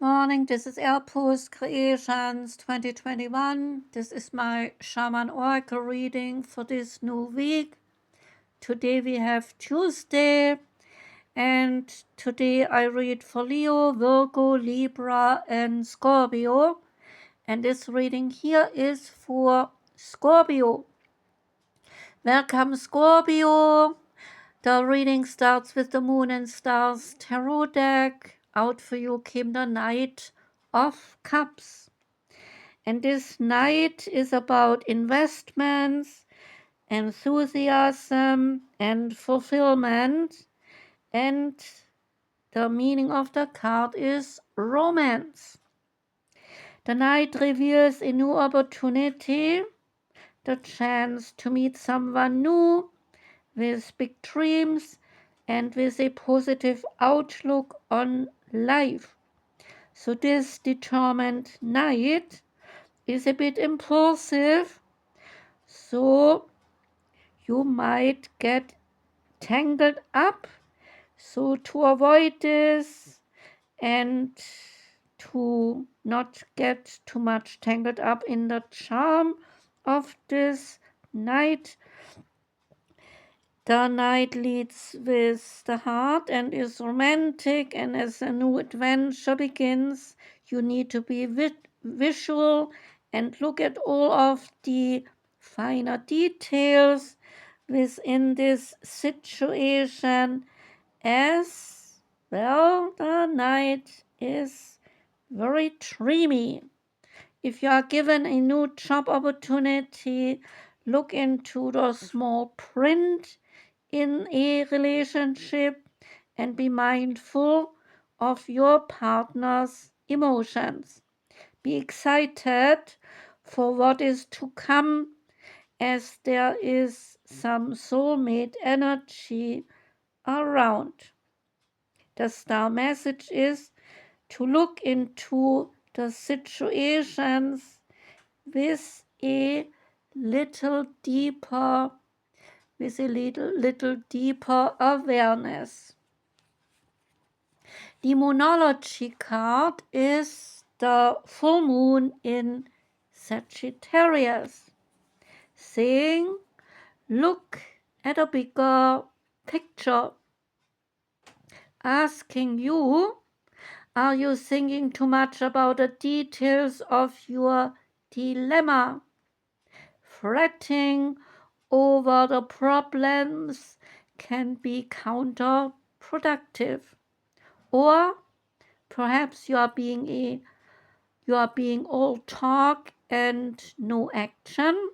morning, this is Airpost Creations 2021. This is my Shaman Oracle reading for this new week. Today we have Tuesday, and today I read for Leo, Virgo, Libra, and Scorpio. And this reading here is for Scorpio. Welcome, Scorpio. The reading starts with the Moon and Stars Tarot deck. Out for you came the Knight of Cups. And this Knight is about investments, enthusiasm, and fulfillment. And the meaning of the card is romance. The Knight reveals a new opportunity, the chance to meet someone new with big dreams and with a positive outlook on life. So this determined Knight is a bit impulsive, so you might get tangled up. So to avoid this and to not get too much tangled up in the charm of this Knight, the Knight leads with the heart and is romantic, and as a new adventure begins, you need to be visual and look at all of the finer details within this situation, as well the Knight is very dreamy. If you are given a new job opportunity, look into the small print in a relationship and be mindful of your partner's emotions. Be excited for what is to come, as there is some soulmate energy around. The star message is to look into the situations with a little deeper awareness. The Moonology card is the full moon in Sagittarius, saying, look at a bigger picture, asking you, are you thinking too much about the details of your dilemma, fretting over the problems can be counterproductive. Or perhaps you are being all talk and no action.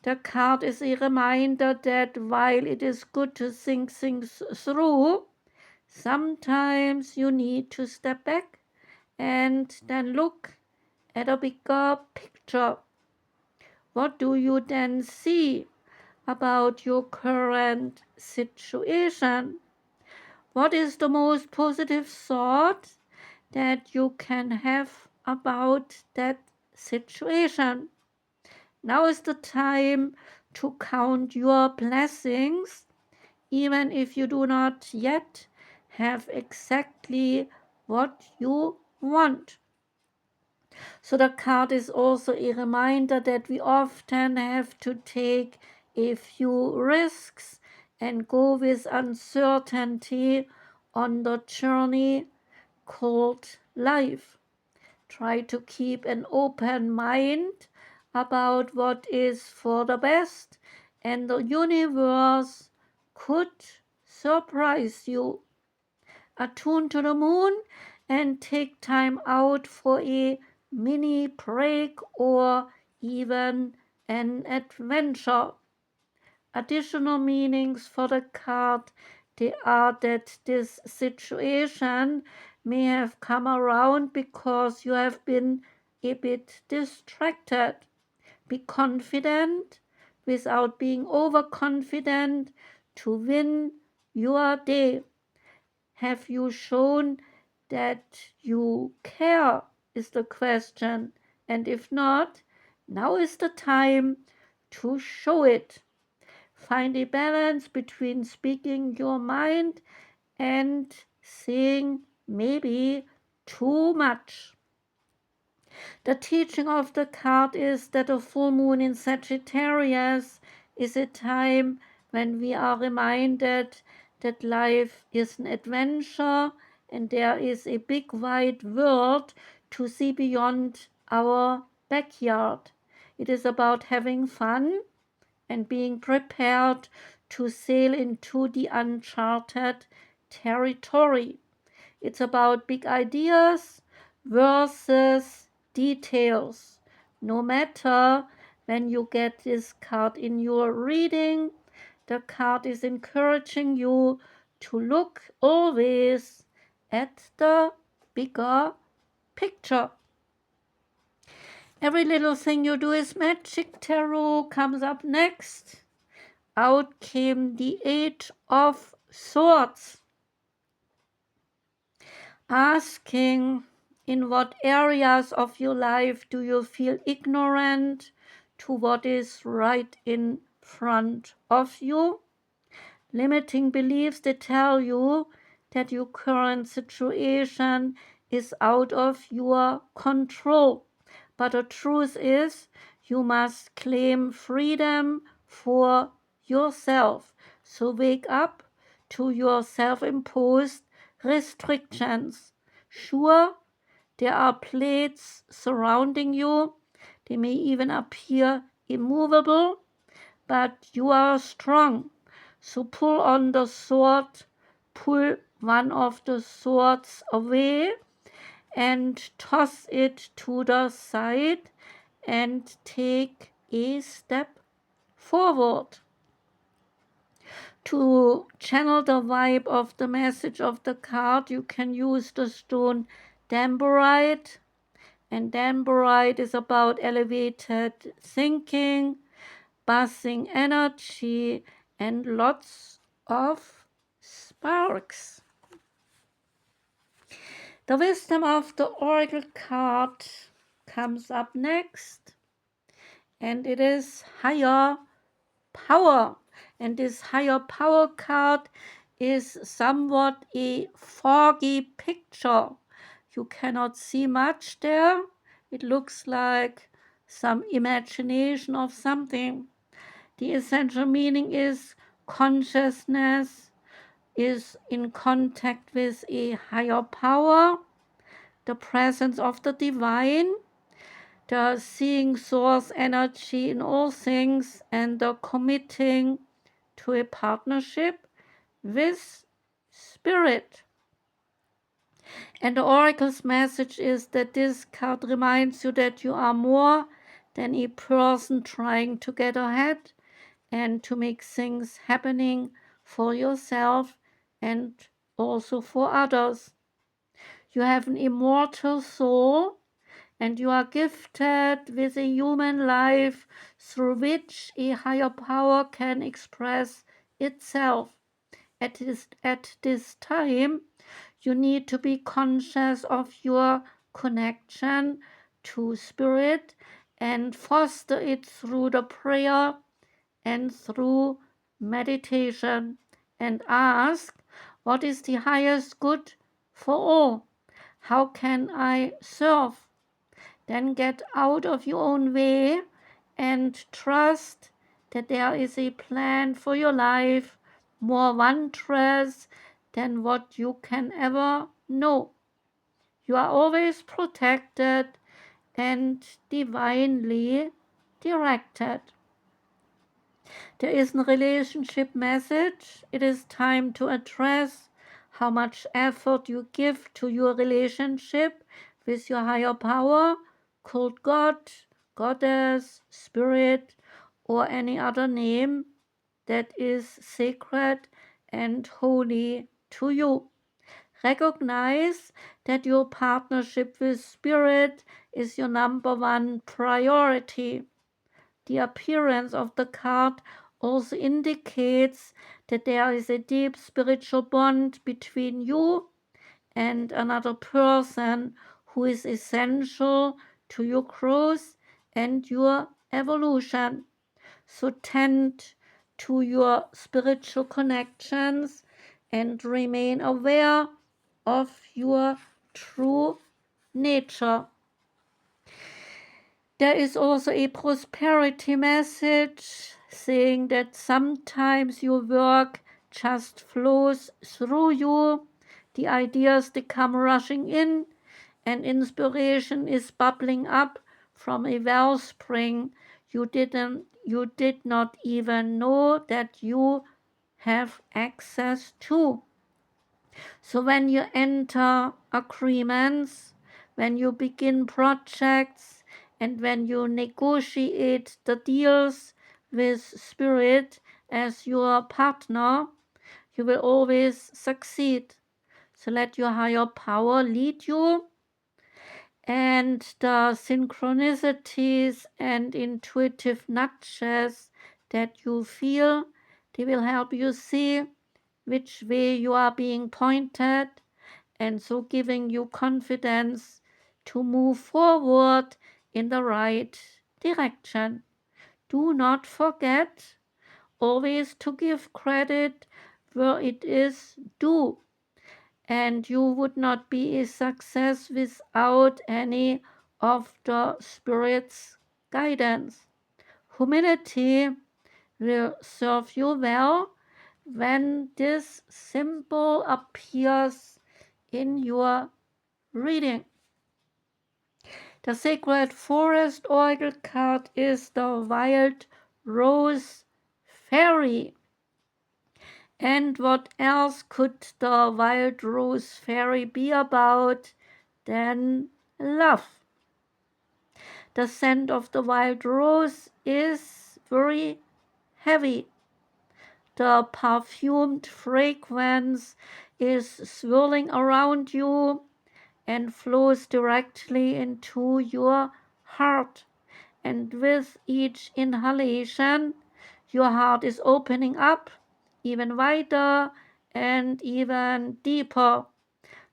The card is a reminder that while it is good to think things through, sometimes you need to step back and then look at a bigger picture. What do you then see about your current situation? What is the most positive thought that you can have about that situation? Now is the time to count your blessings, even if you do not yet have exactly what you want. So the card is also a reminder that we often have to take a few risks and go with uncertainty on the journey called life. Try to keep an open mind about what is for the best, and the universe could surprise you. Attune to the moon and take time out for a mini break or even an adventure. Additional meanings for the card, they are that this situation may have come around because you have been a bit distracted. Be confident without being overconfident to win your day. Have you shown that you care, is the question, and if not, now is the time to show it. Find a balance between speaking your mind and saying maybe too much. The teaching of the card is that a full moon in Sagittarius is a time when we are reminded that life is an adventure and there is a big wide world to see beyond our backyard. It is about having fun and being prepared to sail into the uncharted territory. It's about big ideas versus details. No matter when you get this card in your reading, the card is encouraging you to look always at the bigger picture. Every little thing you do is magic. Tarot comes up next. Out came the 8 of Swords, asking, in what areas of your life do you feel ignorant to what is right in front of you? Limiting beliefs that tell you that your current situation is out of your control. But the truth is, you must claim freedom for yourself. So wake up to your self-imposed restrictions. Sure, there are plates surrounding you. They may even appear immovable, but you are strong. So pull on the sword, pull one of the swords away and toss it to the side and take a step forward. To channel the vibe of the message of the card, you can use the stone Damborite. And Damborite is about elevated thinking, buzzing energy, and lots of sparks. The wisdom of the Oracle card comes up next, and it is higher power. And this higher power card is somewhat a foggy picture. You cannot see much there. It looks like some imagination of something. The essential meaning is consciousness is in contact with a higher power, the presence of the divine, the seeing source energy in all things, and the committing to a partnership with spirit. And the oracle's message is that this card reminds you that you are more than a person trying to get ahead and to make things happening for yourself and also for others. You have an immortal soul and you are gifted with a human life through which a higher power can express itself. At this time, you need to be conscious of your connection to spirit and foster it through the prayer and through meditation, and ask, what is the highest good for all? How can I serve? Then get out of your own way and trust that there is a plan for your life more wondrous than what you can ever know. You are always protected and divinely directed. There is a relationship message. It is time to address how much effort you give to your relationship with your higher power, called God, Goddess, Spirit, or any other name that is sacred and holy to you. Recognize that your partnership with Spirit is your number one priority. The appearance of the card also indicates that there is a deep spiritual bond between you and another person who is essential to your growth and your evolution. So tend to your spiritual connections and remain aware of your true nature. There is also a prosperity message saying that sometimes your work just flows through you. The ideas, they come rushing in, and inspiration is bubbling up from a wellspring you did not even know that you have access to. So when you enter agreements, when you begin projects, and when you negotiate the deals with Spirit as your partner, you will always succeed. So let your higher power lead you, and the synchronicities and intuitive nudges that you feel, they will help you see which way you are being pointed, and so giving you confidence to move forward in the right direction. Do not forget always to give credit where it is due, and you would not be a success without any of the Spirit's guidance. Humility will serve you well when this symbol appears in your reading. The Sacred Forest Oracle card is the Wild Rose Fairy. And what else could the Wild Rose Fairy be about than love? The scent of the wild rose is very heavy. The perfumed fragrance is swirling around you and flows directly into your heart. And with each inhalation, your heart is opening up even wider and even deeper.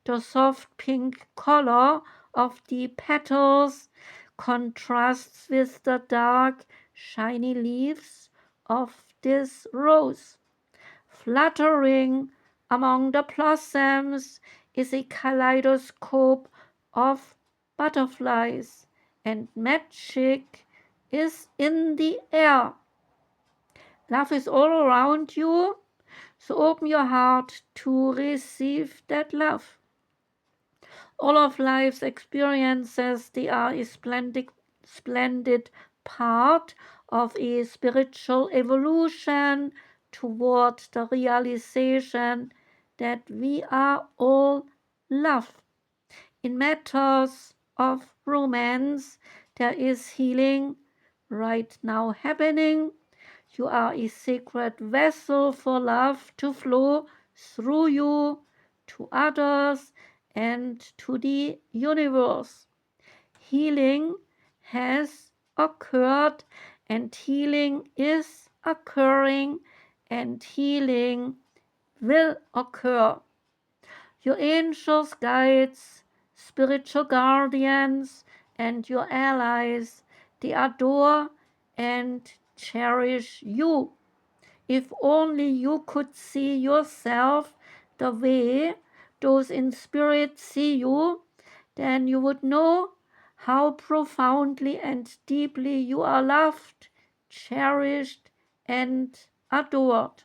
The soft pink color of the petals contrasts with the dark, shiny leaves of this rose. Fluttering among the blossoms is a kaleidoscope of butterflies, and magic is in the air. Love is all around you, so open your heart to receive that love. All of life's experiences, they are a splendid part of a spiritual evolution toward the realization that we are all love. In matters of romance, there is healing right now happening. You are a sacred vessel for love to flow through you to others and to the universe. Healing has occurred, and healing is occurring, and healing will occur. Your angels, guides, spiritual guardians, and your allies, they adore and cherish you. If only you could see yourself the way those in spirit see you, then you would know how profoundly and deeply you are loved, cherished, and adored.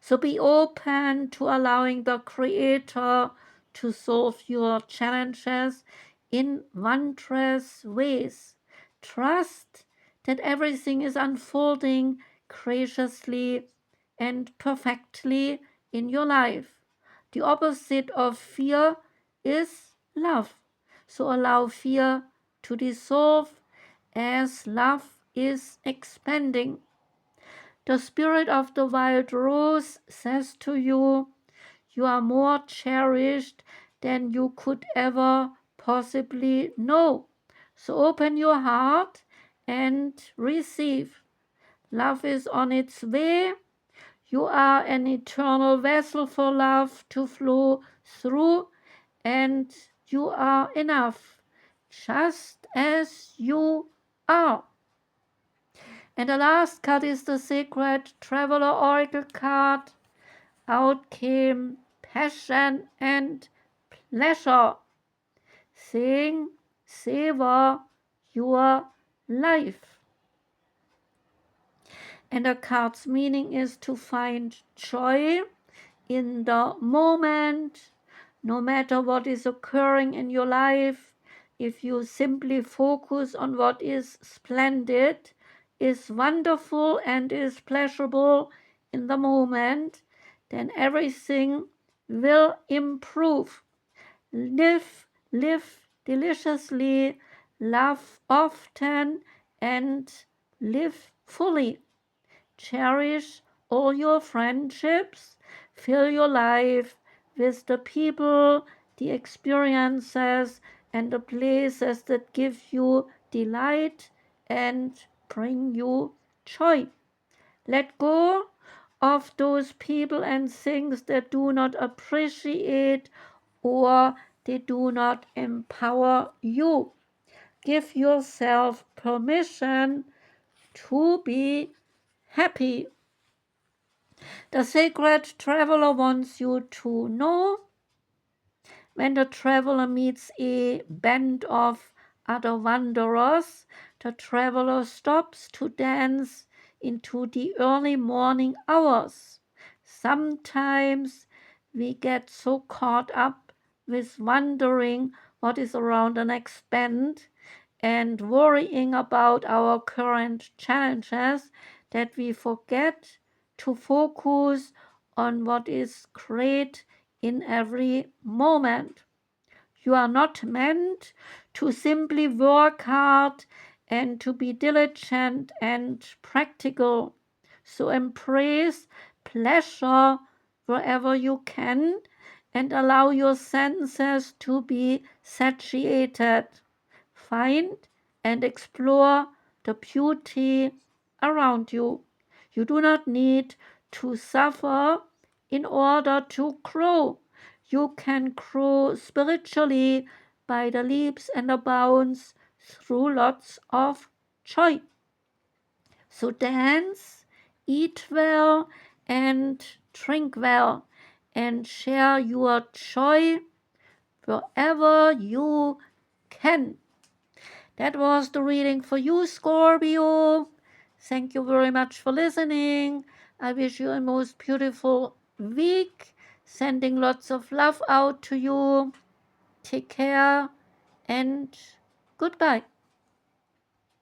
So be open to allowing the Creator to solve your challenges in wondrous ways. Trust that everything is unfolding graciously and perfectly in your life. The opposite of fear is love. So allow fear to dissolve as love is expanding. The spirit of the wild rose says to you, you are more cherished than you could ever possibly know. So open your heart and receive. Love is on its way. You are an eternal vessel for love to flow through, and you are enough, just as you are. And the last card is the Sacred Traveler Oracle card. Out came passion and pleasure. Sing, savor your life. And the card's meaning is to find joy in the moment, no matter what is occurring in your life. If you simply focus on what is splendid, is wonderful, and is pleasurable in the moment, then everything will improve. Live deliciously, love often, and live fully. Cherish all your friendships. Fill your life with the people, the experiences, and the places that give you delight and bring you joy. Let go of those people and things that do not appreciate or they do not empower you. Give yourself permission to be happy. The sacred traveler wants you to know when the traveler meets a band of other wanderers, the traveler stops to dance into the early morning hours. Sometimes we get so caught up with wondering what is around the next bend and worrying about our current challenges that we forget to focus on what is great in every moment. You are not meant to simply work hard and to be diligent and practical. So embrace pleasure wherever you can and allow your senses to be satiated. Find and explore the beauty around you. You do not need to suffer in order to grow. You can grow spiritually by the leaps and the bounds through lots of joy. So dance, eat well, and drink well, and share your joy wherever you can. That was the reading for you, Scorpio. Thank you very much for listening. I wish you a most beautiful week. Sending lots of love out to you. Take care and goodbye.